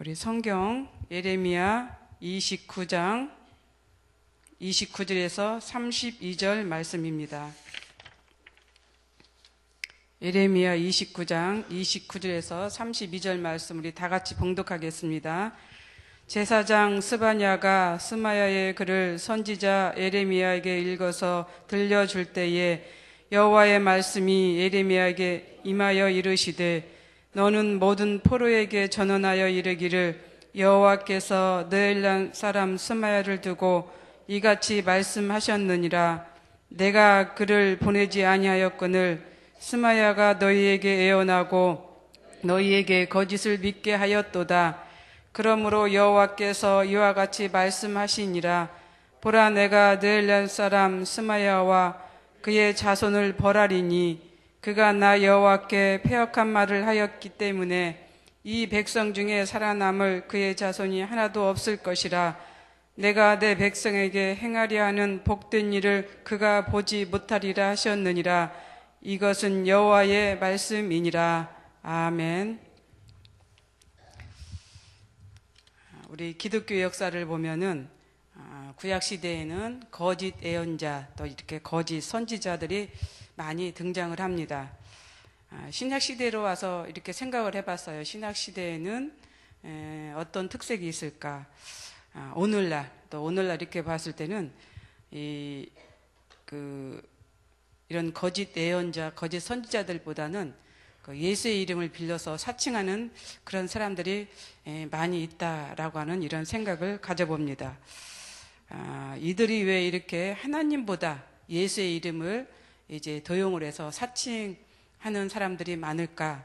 우리 성경 예레미야 29장 29절에서 32절 말씀입니다. 예레미야 29장 29절에서 32절 말씀 우리 다 같이 봉독하겠습니다. 제사장 스바냐가 스마야의 글을 선지자 예레미야에게 읽어서 들려줄 때에 여호와의 말씀이 예레미야에게 임하여 이르시되 너는 모든 포로에게 전언하여 이르기를 여호와께서 느헤람 사람 스마야를 두고 이같이 말씀하셨느니라. 내가 그를 보내지 아니하였거늘 스마야가 너희에게 애언하고 너희에게 거짓을 믿게 하였도다. 그러므로 여호와께서 이와 같이 말씀하시니라. 보라, 내가 느헤람 사람 스마야와 그의 자손을 벌하리니 그가 나 여호와께 패역한 말을 하였기 때문에 이 백성 중에 살아남을 그의 자손이 하나도 없을 것이라. 내가 내 백성에게 행하려 하는 복된 일을 그가 보지 못하리라 하셨느니라. 이것은 여호와의 말씀이니라. 아멘. 우리 기독교 역사를 보면은 구약 시대에는 거짓 예언자 또 이렇게 거짓 선지자들이 많이 등장을 합니다. 신약 시대로 와서 이렇게 생각을 해봤어요. 신약 시대에는 어떤 특색이 있을까? 오늘날 이렇게 봤을 때는 이런 거짓 예언자, 거짓 선지자들보다는 예수의 이름을 빌려서 사칭하는 그런 사람들이 많이 있다라고 하는 이런 생각을 가져봅니다. 이들이 왜 이렇게 하나님보다 예수의 이름을 이제 도용을 해서 사칭하는 사람들이 많을까?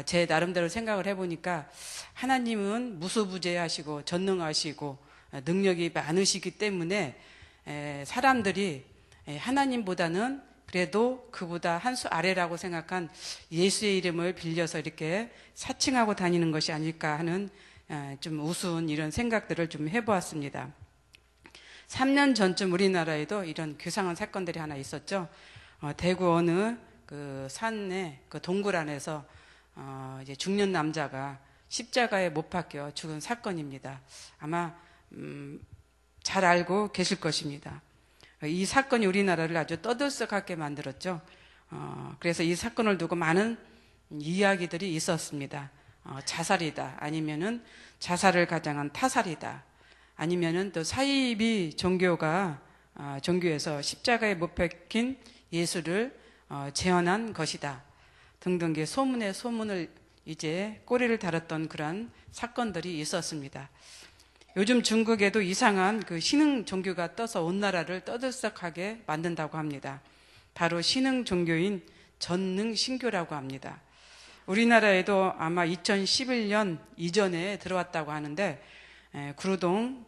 제 나름대로 생각을 해보니까 하나님은 무소부재하시고 전능하시고 능력이 많으시기 때문에 사람들이 하나님보다는 그래도 그보다 한 수 아래라고 생각한 예수의 이름을 빌려서 이렇게 사칭하고 다니는 것이 아닐까 하는 좀 우스운 이런 생각들을 좀 해보았습니다. 3년 전쯤 우리나라에도 이런 괴상한 사건들이 하나 있었죠. 대구 어느 그 산에 그 동굴 안에서 이제 중년 남자가 십자가에 못 박혀 죽은 사건입니다. 아마 잘 알고 계실 것입니다. 이 사건이 우리나라를 아주 떠들썩하게 만들었죠. 그래서 이 사건을 두고 많은 이야기들이 있었습니다. 자살이다, 아니면은 자살을 가장한 타살이다, 아니면은 또 사이비 종교에서 십자가에 못 박힌 예수를 재현한 것이다 등등 소문에 소문을 이제 꼬리를 달았던 그런 사건들이 있었습니다. 요즘 중국에도 이상한 그 신흥 종교가 떠서 온 나라를 떠들썩하게 만든다고 합니다. 바로 신흥 종교인 전능 신교라고 합니다. 우리나라에도 아마 2011년 이전에 들어왔다고 하는데 구로동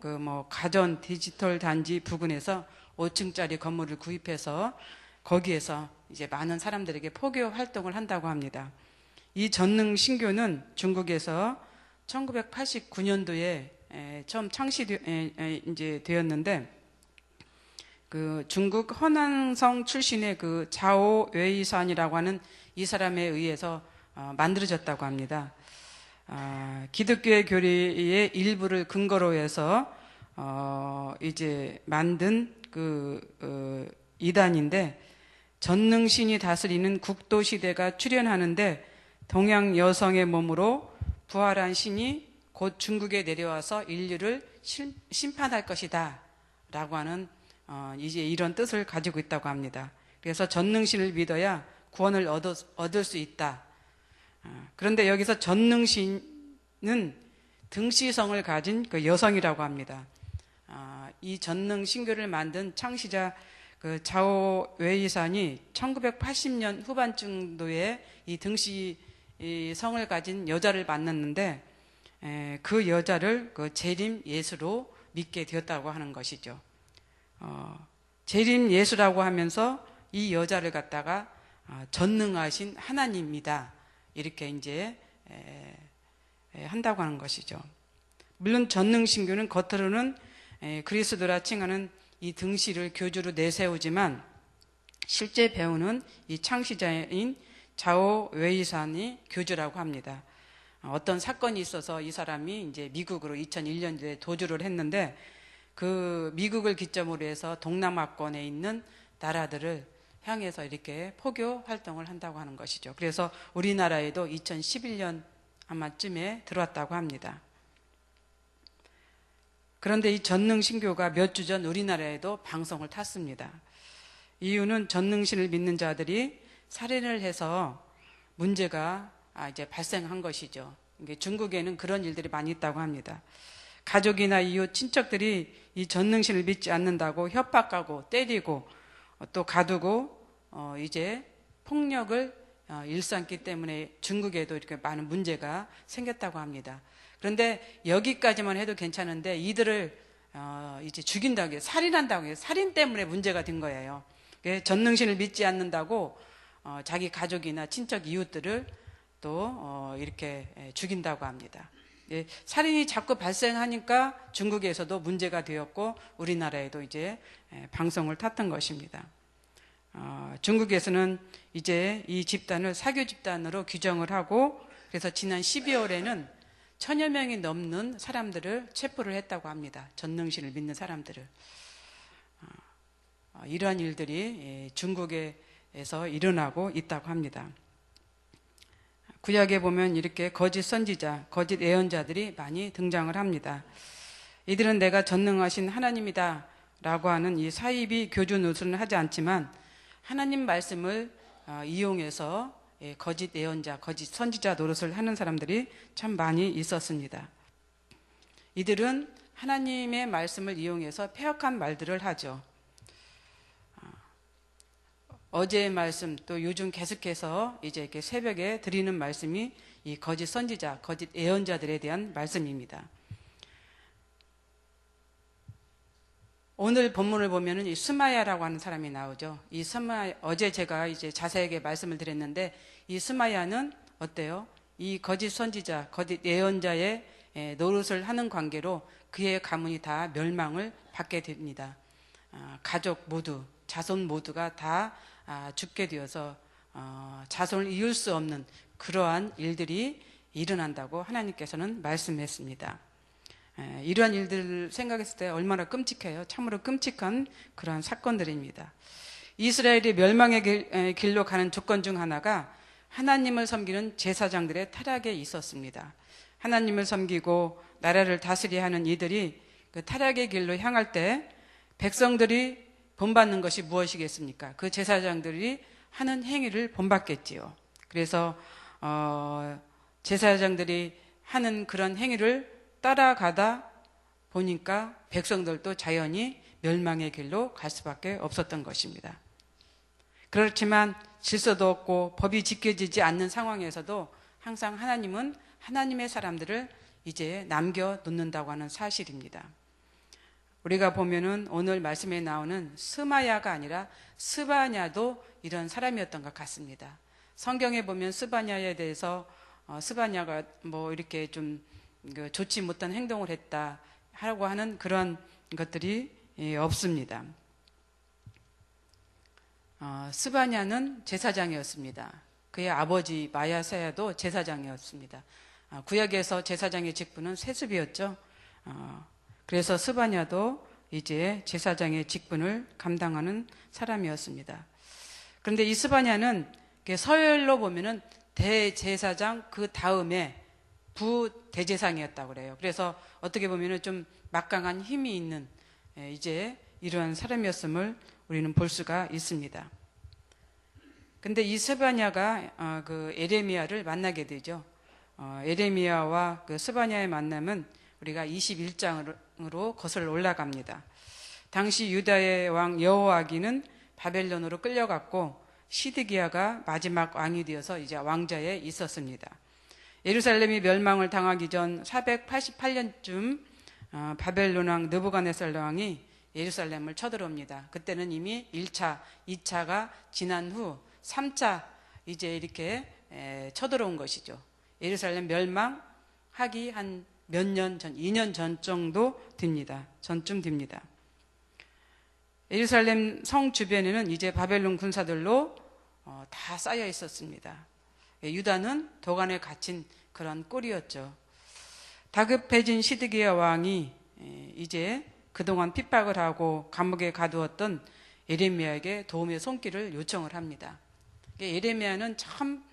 가전 디지털 단지 부근에서 5층짜리 건물을 구입해서 거기에서 이제 많은 사람들에게 포교 활동을 한다고 합니다. 이 전능 신교는 중국에서 1989년도에 처음 이제 되었는데 그 중국 허난성 출신의 그 자오 웨이산이라고 하는 이 사람에 의해서 만들어졌다고 합니다. 기독교의 교리의 일부를 근거로 해서 이제 만든 이단인데 전능신이 다스리는 국도 시대가 출현하는데 동양 여성의 몸으로 부활한 신이 곧 중국에 내려와서 인류를 심판할 것이다 라고 하는 이제 이런 뜻을 가지고 있다고 합니다. 그래서 전능신을 믿어야 구원을 얻을 수 있다. 그런데 여기서 전능신은 등시성을 가진 그 여성이라고 합니다. 이 전능 신교를 만든 창시자 그 자오 웨이산이 1980년 후반쯤도에 이 등시성을 가진 여자를 만났는데 그 여자를 그 재림 예수로 믿게 되었다고 하는 것이죠. 재림 예수라고 하면서 이 여자를 갖다가 전능하신 하나님이다 이렇게 이제 한다고 하는 것이죠. 물론 전능 신교는 겉으로는 그리스도라 칭하는 이 등시를 교주로 내세우지만 실제 배우는 이 창시자인 자오 웨이산이 교주라고 합니다. 어떤 사건이 있어서 이 사람이 이제 미국으로 2001년도에 도주를 했는데 그 미국을 기점으로 해서 동남아권에 있는 나라들을 향해서 이렇게 포교 활동을 한다고 하는 것이죠. 그래서 우리나라에도 2011년 아마쯤에 들어왔다고 합니다. 그런데 이 전능신교가 몇 주 전 우리나라에도 방송을 탔습니다. 이유는 전능신을 믿는 자들이 살인을 해서 문제가 이제 발생한 것이죠. 중국에는 그런 일들이 많이 있다고 합니다. 가족이나 이웃, 친척들이 이 전능신을 믿지 않는다고 협박하고 때리고 또 가두고 이제 폭력을 일삼기 때문에 중국에도 이렇게 많은 문제가 생겼다고 합니다. 그런데 여기까지만 해도 괜찮은데 이들을 이제 죽인다고 해요. 살인한다고 해요. 살인 때문에 문제가 된 거예요. 전능신을 믿지 않는다고 자기 가족이나 친척 이웃들을 또 이렇게 죽인다고 합니다. 살인이 자꾸 발생하니까 중국에서도 문제가 되었고 우리나라에도 이제 방송을 탔던 것입니다. 중국에서는 이제 이 집단을 사교 집단으로 규정을 하고 그래서 지난 12월에는 1000여 명이 넘는 사람들을 체포를 했다고 합니다. 전능신을 믿는 사람들을. 이러한 일들이 중국에서 일어나고 있다고 합니다. 구약에 보면 이렇게 거짓 선지자, 거짓 예언자들이 많이 등장을 합니다. 이들은 내가 전능하신 하나님이다 라고 하는 이 사이비 교주 노릇은 하지 않지만 하나님 말씀을 이용해서 거짓 예언자, 거짓 선지자 노릇을 하는 사람들이 참 많이 있었습니다. 이들은 하나님의 말씀을 이용해서 폐역한 말들을 하죠. 어제의 말씀 또 요즘 계속해서 이제 이렇게 새벽에 드리는 말씀이 이 거짓 선지자, 거짓 예언자들에 대한 말씀입니다. 오늘 본문을 보면은 이 스마야라고 하는 사람이 나오죠. 이 스마야, 어제 제가 이제 자세하게 말씀을 드렸는데 이 스마야는 어때요? 이 거짓 선지자, 거짓 예언자의 노릇을 하는 관계로 그의 가문이 다 멸망을 받게 됩니다. 가족 모두, 자손 모두가 다 죽게 되어서 자손을 이을 수 없는 그러한 일들이 일어난다고 하나님께서는 말씀했습니다. 이러한 일들을 생각했을 때 얼마나 끔찍해요. 참으로 끔찍한 그러한 사건들입니다. 이스라엘이 멸망의 길로 가는 조건 중 하나가 하나님을 섬기는 제사장들의 타락에 있었습니다. 하나님을 섬기고 나라를 다스려야 하는 이들이 그 타락의 길로 향할 때 백성들이 본받는 것이 무엇이겠습니까? 그 제사장들이 하는 행위를 본받겠지요. 그래서 제사장들이 하는 그런 행위를 따라가다 보니까 백성들도 자연히 멸망의 길로 갈 수밖에 없었던 것입니다. 그렇지만 질서도 없고 법이 지켜지지 않는 상황에서도 항상 하나님은 하나님의 사람들을 이제 남겨놓는다고 하는 사실입니다. 우리가 보면은 오늘 말씀에 나오는 스마야가 아니라 스바냐도 이런 사람이었던 것 같습니다. 성경에 보면 스바냐에 대해서 스바냐가 뭐 이렇게 좀 좋지 못한 행동을 했다 하고 하는 그런 것들이 없습니다. 스바냐는 제사장이었습니다. 그의 아버지 마야사야도 제사장이었습니다. 구약에서 제사장의 직분은 세습이었죠. 그래서 스바냐도 이제 제사장의 직분을 감당하는 사람이었습니다. 그런데 이 스바냐는 서열로 보면은 대제사장 그 다음에 부대제사장이었다고 그래요. 그래서 어떻게 보면은 좀 막강한 힘이 있는 이제 이러한 사람이었음을 우리는 볼 수가 있습니다. 근데 이 스바냐가 그 에레미야를 만나게 되죠. 에레미야와 그 스바냐의 만남은 우리가 21장으로 거슬러 올라갑니다. 당시 유다의 왕 여호아기는 바벨론으로 끌려갔고 시드기야가 마지막 왕이 되어서 이제 왕좌에 있었습니다. 예루살렘이 멸망을 당하기 전 488년쯤 바벨론 왕 느부갓네살 왕이 예루살렘을 쳐들어옵니다. 그때는 이미 1차, 2차가 지난 후 3차 이제 이렇게 쳐들어온 것이죠. 예루살렘 멸망하기 한 몇 년 전, 2년 전 정도 됩니다. 전쯤 됩니다. 예루살렘 성 주변에는 이제 바벨론 군사들로 다 쌓여 있었습니다. 유다는 도관에 갇힌 그런 꼴이었죠. 다급해진 시드기야 왕이 이제 그동안 핍박을 하고 감옥에 가두었던 예레미야에게 도움의 손길을 요청을 합니다. 예레미야는 참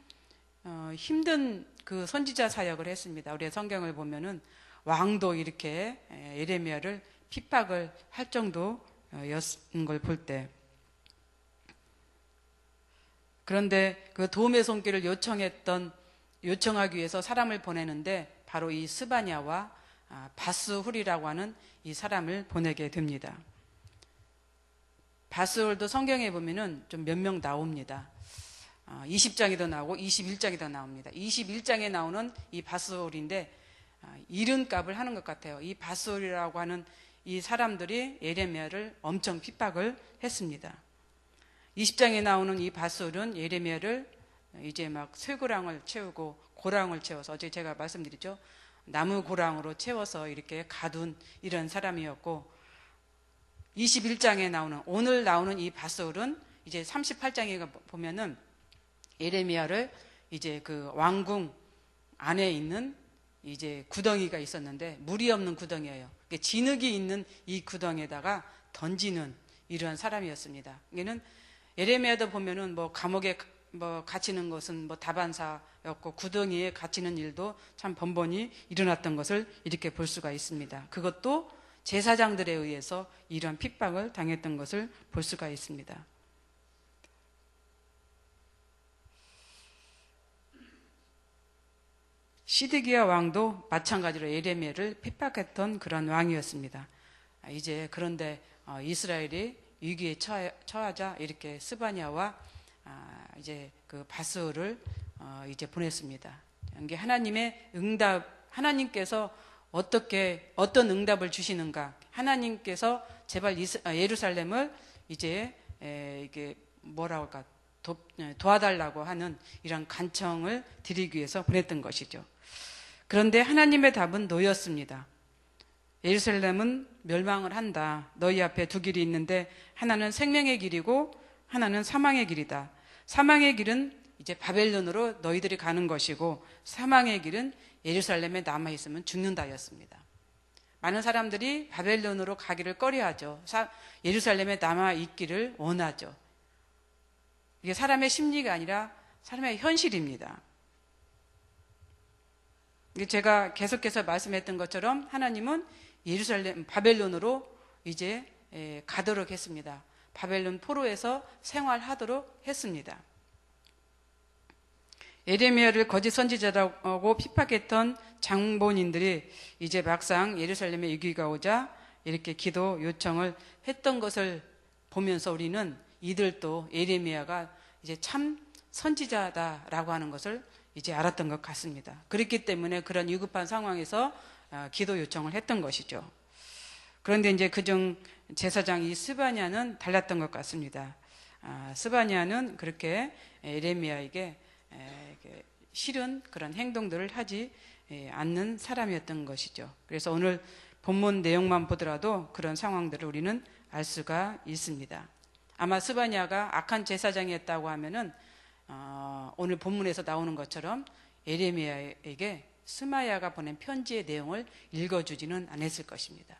힘든 그 선지자 사역을 했습니다. 우리 성경을 보면은 왕도 이렇게 예레미야를 핍박을 할 정도였는 걸 볼 때, 그런데 그 도움의 손길을 요청하기 위해서 사람을 보내는데 바로 이 스바냐와 바스훌이라고 하는 이 사람을 보내게 됩니다. 바스훌도 성경에 보면은 좀 몇 명 나옵니다. 20장에도 나오고 21장에도 나옵니다. 21장에 나오는 이 바스훌인데 이름값을 하는 것 같아요. 이 바스훌이라고 하는 이 사람들이 예레미야를 엄청 핍박을 했습니다. 20장에 나오는 이 바스훌은 예레미야를 이제 막 쇠고랑을 채우고 고랑을 채워서, 어제 제가 말씀드렸죠. 나무 고랑으로 채워서 이렇게 가둔 이런 사람이었고, 21장에 나오는, 오늘 나오는 이 바스훌은 이제 38장에 보면은 예레미야를 이제 그 왕궁 안에 있는 이제 구덩이가 있었는데 물이 없는 구덩이에요. 진흙이 있는 이 구덩이에다가 던지는 이러한 사람이었습니다. 얘는 예레미야도 보면은 뭐 감옥에 뭐 갇히는 것은 뭐 다반사였고 구덩이에 갇히는 일도 참 번번이 일어났던 것을 이렇게 볼 수가 있습니다. 그것도 제사장들에 의해서 이런 핍박을 당했던 것을 볼 수가 있습니다. 시드기야 왕도 마찬가지로 예레미야를 핍박했던 그런 왕이었습니다. 이제 그런데 이스라엘이 위기에 처하자 이렇게 스바냐와 이제 그 바스를 이제 보냈습니다. 이게 하나님의 응답, 하나님께서 어떤 응답을 주시는가? 하나님께서 제발 예루살렘을 이제 이게 뭐라고 할까? 도와달라고 하는 이런 간청을 드리기 위해서 보냈던 것이죠. 그런데 하나님의 답은 노였습니다. 예루살렘은 멸망을 한다. 너희 앞에 두 길이 있는데 하나는 생명의 길이고 하나는 사망의 길이다. 사망의 길은 이제 바벨론으로 너희들이 가는 것이고 사망의 길은 예루살렘에 남아있으면 죽는다였습니다. 많은 사람들이 바벨론으로 가기를 꺼려하죠. 예루살렘에 남아있기를 원하죠. 이게 사람의 심리가 아니라 사람의 현실입니다. 제가 계속해서 말씀했던 것처럼 하나님은 바벨론으로 이제 가도록 했습니다. 바벨론 포로에서 생활하도록 했습니다. 예레미야를 거짓 선지자라고 핍박했던 장본인들이 이제 막상 예루살렘에 위기가 오자 이렇게 기도 요청을 했던 것을 보면서 우리는 이들도 예레미야가 이제 참 선지자다라고 하는 것을 이제 알았던 것 같습니다. 그렇기 때문에 그런 위급한 상황에서 기도 요청을 했던 것이죠. 그런데 이제 그중 제사장 이 스바냐는 달랐던 것 같습니다. 스바냐는 그렇게 예레미야에게 싫은 그런 행동들을 하지 않는 사람이었던 것이죠. 그래서 오늘 본문 내용만 보더라도 그런 상황들을 우리는 알 수가 있습니다. 아마 스바냐가 악한 제사장이었다고 하면은 오늘 본문에서 나오는 것처럼 예레미야에게 스마야가 보낸 편지의 내용을 읽어주지는 않았을 것입니다.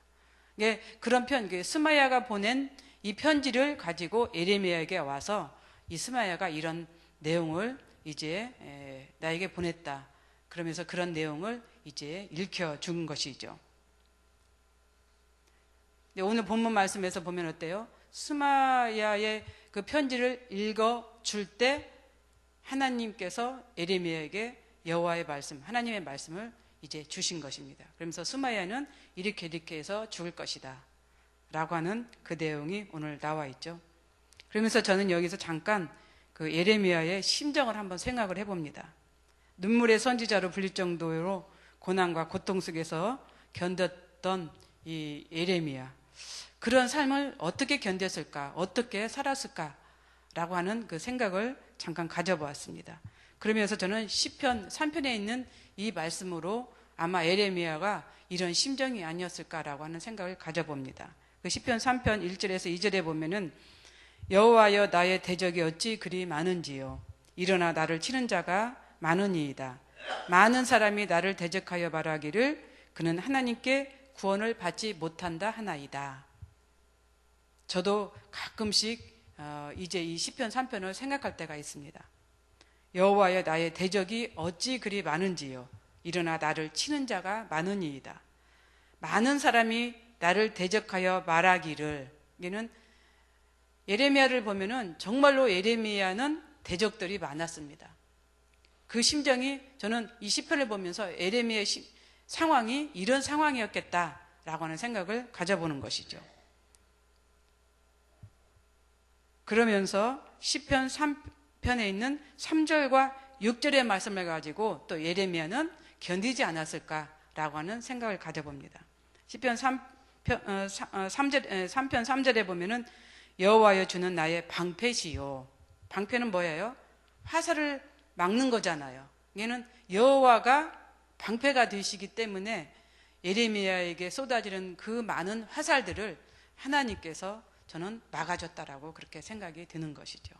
그런 스마야가 보낸 이 편지를 가지고 예레미야에게 와서 이 스마야가 이런 내용을 이제 나에게 보냈다. 그러면서 그런 내용을 이제 읽혀준 것이죠. 오늘 본문 말씀에서 보면 어때요? 스마야의 그 편지를 읽어줄 때 하나님께서 예레미야에게 여호와의 말씀, 하나님의 말씀을 이제 주신 것입니다. 그러면서 스마야는 이렇게 해서 죽을 것이다 라고 하는 그 내용이 오늘 나와 있죠. 그러면서 저는 여기서 잠깐 그 예레미야의 심정을 한번 생각을 해봅니다. 눈물의 선지자로 불릴 정도로 고난과 고통 속에서 견뎠던 이 예레미야, 그런 삶을 어떻게 견뎠을까, 어떻게 살았을까 라고 하는 그 생각을 잠깐 가져보았습니다. 그러면서 저는 시편 3편에 있는 이 말씀으로 아마 예레미야가 이런 심정이 아니었을까라고 하는 생각을 가져봅니다. 그 시편 3편 1절에서 2절에 보면은 여호와여 나의 대적이 어찌 그리 많은지요. 일어나 나를 치는 자가 많으니이다. 많은 사람이 나를 대적하여 말하기를 그는 하나님께 구원을 받지 못한다 하나이다. 저도 가끔씩 이제 이 시편 3편을 생각할 때가 있습니다. 여호와여 나의 대적이 어찌 그리 많은지요. 일어나 나를 치는 자가 많으니이다. 많은 사람이 나를 대적하여 말하기를. 이는 예레미야를 보면은 정말로 예레미야는 대적들이 많았습니다. 그 심정이 저는 이 시편을 보면서 예레미야의 상황이 이런 상황이었겠다라고 하는 생각을 가져보는 것이죠. 그러면서 시편 3편에 있는 3절과 6절의 말씀을 가지고 또 예레미야는 견디지 않았을까라고 하는 생각을 가져봅니다. 시편 3편 3절에 보면은 여호와여 주는 나의 방패시요. 방패는 뭐예요? 화살을 막는 거잖아요. 얘는 여호와가 방패가 되시기 때문에 예레미야에게 쏟아지는 그 많은 화살들을 하나님께서 저는 막아줬다라고 그렇게 생각이 드는 것이죠.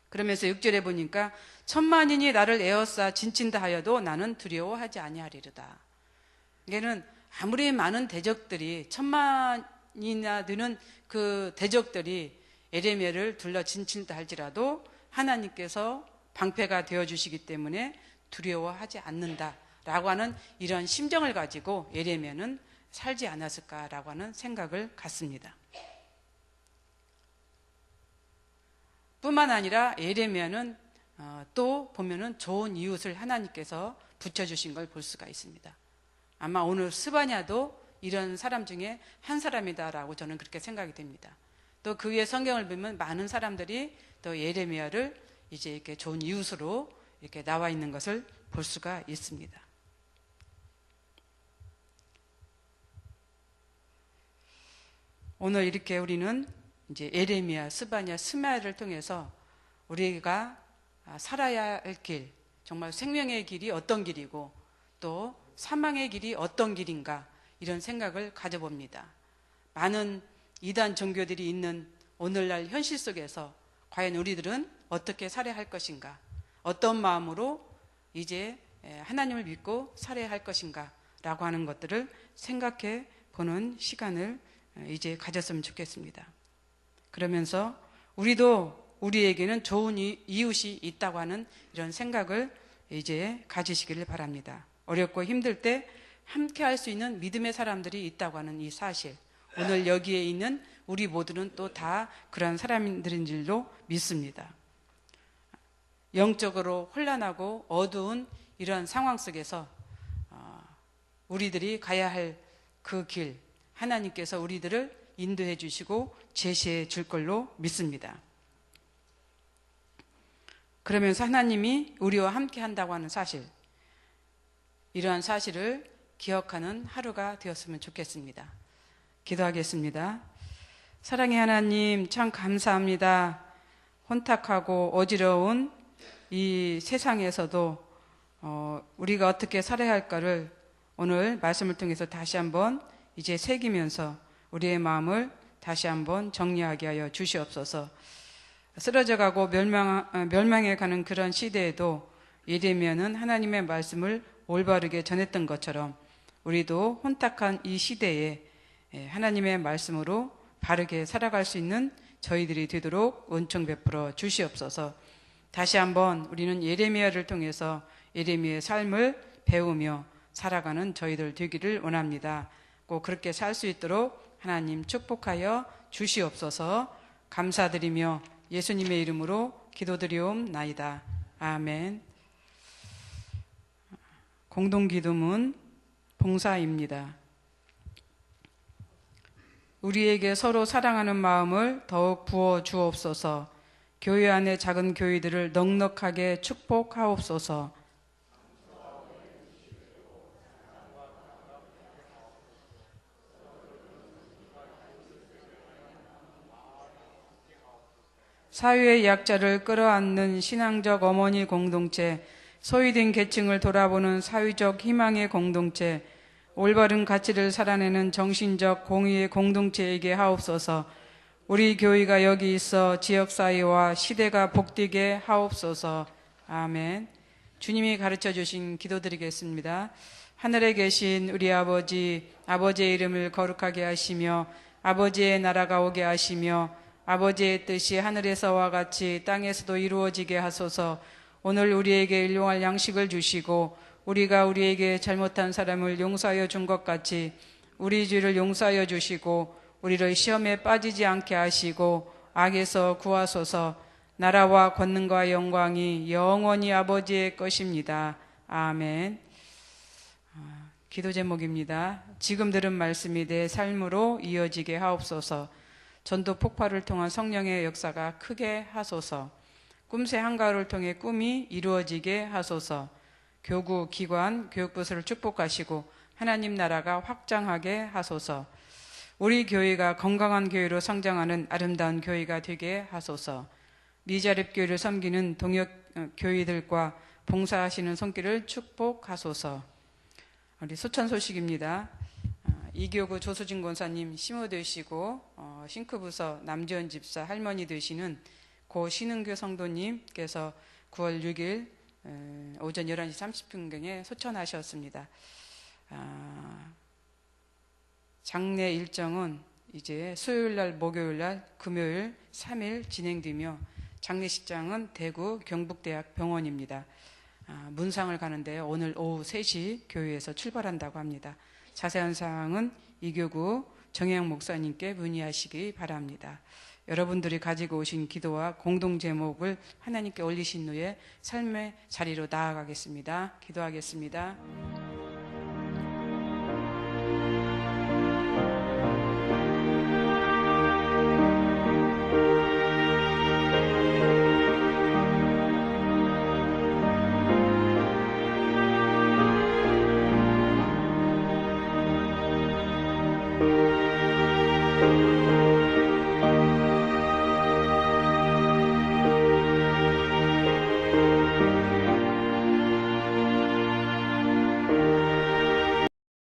그러면서 6절에 보니까 천만인이 나를 에워싸 진친다 하여도 나는 두려워하지 아니하리로다. 얘는 아무리 많은 대적들이 천만이나 되는 그 대적들이 예레미야를 둘러 진친다 할지라도 하나님께서 방패가 되어주시기 때문에 두려워하지 않는다라고 하는 이런 심정을 가지고 예레미야는 살지 않았을까라고 하는 생각을 갖습니다. 뿐만 아니라 예레미야는 또 보면은 좋은 이웃을 하나님께서 붙여주신 걸 볼 수가 있습니다. 아마 오늘 스바냐도 이런 사람 중에 한 사람이다라고 저는 그렇게 생각이 됩니다. 또 그 위에 성경을 보면 많은 사람들이 또 예레미야를 이제 이렇게 좋은 이웃으로 이렇게 나와 있는 것을 볼 수가 있습니다. 오늘 이렇게 우리는 이제 예레미야, 스바냐, 스마야를 통해서 우리가 살아야 할 길, 정말 생명의 길이 어떤 길이고 또 사망의 길이 어떤 길인가 이런 생각을 가져봅니다. 많은 이단 종교들이 있는 오늘날 현실 속에서 과연 우리들은 어떻게 살아야 할 것인가, 어떤 마음으로 이제 하나님을 믿고 살아야 할 것인가 라고 하는 것들을 생각해 보는 시간을 이제 가졌으면 좋겠습니다. 그러면서 우리도 우리에게는 좋은 이웃이 있다고 하는 이런 생각을 이제 가지시기를 바랍니다. 어렵고 힘들 때 함께 할 수 있는 믿음의 사람들이 있다고 하는 이 사실, 오늘 여기에 있는 우리 모두는 또 다 그런 사람들인 줄로 믿습니다. 영적으로 혼란하고 어두운 이런 상황 속에서 우리들이 가야 할 그 길, 하나님께서 우리들을 인도해 주시고 제시해 줄 걸로 믿습니다. 그러면서 하나님이 우리와 함께 한다고 하는 사실, 이러한 사실을 기억하는 하루가 되었으면 좋겠습니다. 기도하겠습니다. 사랑의 하나님, 참 감사합니다. 혼탁하고 어지러운 이 세상에서도 우리가 어떻게 살아야 할까를 오늘 말씀을 통해서 다시 한번 이제 새기면서 우리의 마음을 다시 한번 정리하게 하여 주시옵소서. 쓰러져가고 멸망해 가는 그런 시대에도 예레미야는 하나님의 말씀을 올바르게 전했던 것처럼 우리도 혼탁한 이 시대에 하나님의 말씀으로 바르게 살아갈 수 있는 저희들이 되도록 은총 베풀어 주시옵소서. 다시 한번 우리는 예레미야를 통해서 예레미야의 삶을 배우며 살아가는 저희들 되기를 원합니다. 꼭 그렇게 살 수 있도록 하나님 축복하여 주시옵소서. 감사드리며 예수님의 이름으로 기도드리옵나이다. 아멘. 공동기도문 봉사입니다. 우리에게 서로 사랑하는 마음을 더욱 부어 주옵소서. 교회 안의 작은 교회들을 넉넉하게 축복하옵소서. 사회의 약자를 끌어안는 신앙적 어머니 공동체, 소외된 계층을 돌아보는 사회적 희망의 공동체, 올바른 가치를 살아내는 정신적 공의의 공동체에게 하옵소서. 우리 교회가 여기 있어 지역사회와 시대가 복되게 하옵소서. 아멘. 주님이 가르쳐 주신 기도드리겠습니다. 하늘에 계신 우리 아버지, 아버지의 이름을 거룩하게 하시며 아버지의 나라가 오게 하시며 아버지의 뜻이 하늘에서와 같이 땅에서도 이루어지게 하소서. 오늘 우리에게 일용할 양식을 주시고 우리가 우리에게 잘못한 사람을 용서하여 준 것 같이 우리 죄를 용서하여 주시고 우리를 시험에 빠지지 않게 하시고 악에서 구하소서. 나라와 권능과 영광이 영원히 아버지의 것입니다. 아멘. 기도 제목입니다. 지금 들은 말씀이 내 삶으로 이어지게 하옵소서. 전도 폭발을 통한 성령의 역사가 크게 하소서. 꿈새 한가를 통해 꿈이 이루어지게 하소서. 교구, 기관, 교육부서를 축복하시고 하나님 나라가 확장하게 하소서. 우리 교회가 건강한 교회로 성장하는 아름다운 교회가 되게 하소서. 미자립교회를 섬기는 동역 교회들과 봉사하시는 손길을 축복하소서. 우리 소천 소식입니다. 이교구 조수진 권사님 시모 되시고 싱크부서 남지원 집사 할머니 되시는 고 신은교 성도님께서 9월 6일 오전 11시 30분경에 소천하셨습니다. 장례 일정은 이제 수요일날, 목요일날, 금요일 3일 진행되며 장례식장은 대구 경북대학 병원입니다. 문상을 가는데 오늘 오후 3시 교회에서 출발한다고 합니다. 자세한 사항은 이교구 정혜영 목사님께 문의하시기 바랍니다. 여러분들이 가지고 오신 기도와 공동 제목을 하나님께 올리신 후에 삶의 자리로 나아가겠습니다. 기도하겠습니다.